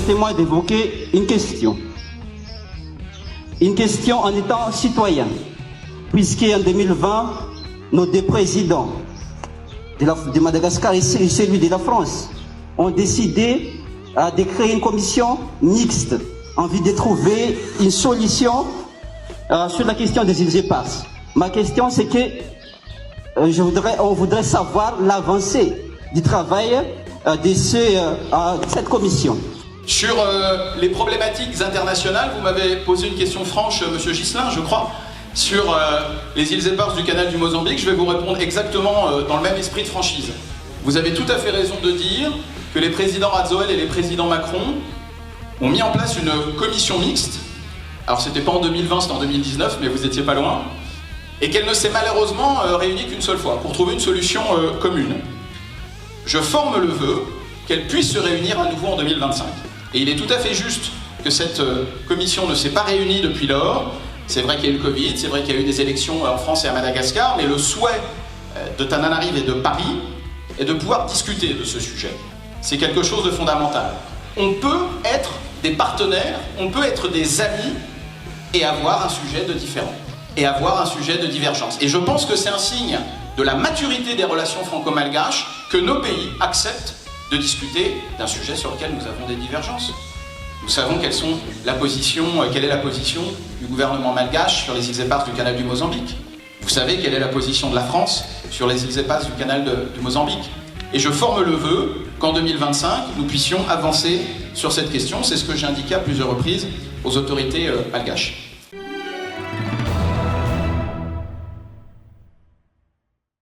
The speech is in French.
permettez-moi d'évoquer une question. Une question en étant citoyen, puisqu'en 2020, nos deux présidents de Madagascar et celui de la France ont décidé de créer une commission mixte en vue de trouver une solution sur la question des îles éparses. Ma question, c'est que on voudrait savoir l'avancée du travail de cette commission. Sur les problématiques internationales, vous m'avez posé une question franche, Monsieur Ghislain, je crois, sur les îles éparses du canal du Mozambique. Je vais vous répondre exactement dans le même esprit de franchise. Vous avez tout à fait raison de dire que les présidents Razoel et les présidents Macron ont mis en place une commission mixte. Alors c'était pas en 2020, c'était en 2019, mais vous étiez pas loin. Et qu'elle ne s'est malheureusement réunie qu'une seule fois pour trouver une solution commune. Je forme le vœu qu'elle puisse se réunir à nouveau en 2025. Et il est tout à fait juste que cette commission ne s'est pas réunie depuis lors. C'est vrai qu'il y a eu le Covid, c'est vrai qu'il y a eu des élections en France et à Madagascar, mais le souhait de Tananarive et de Paris est de pouvoir discuter de ce sujet. C'est quelque chose de fondamental. On peut être des partenaires, on peut être des amis et avoir un sujet de différent, et avoir un sujet de divergence. Et je pense que c'est un signe de la maturité des relations franco-malgaches que nos pays acceptent de discuter d'un sujet sur lequel nous avons des divergences. Nous savons quelle est la position du gouvernement malgache sur les îles éparses du canal du Mozambique. Vous savez quelle est la position de la France sur les îles éparses du canal du Mozambique. Et je forme le vœu qu'en 2025, nous puissions avancer sur cette question. C'est ce que j'ai indiqué à plusieurs reprises aux autorités malgaches.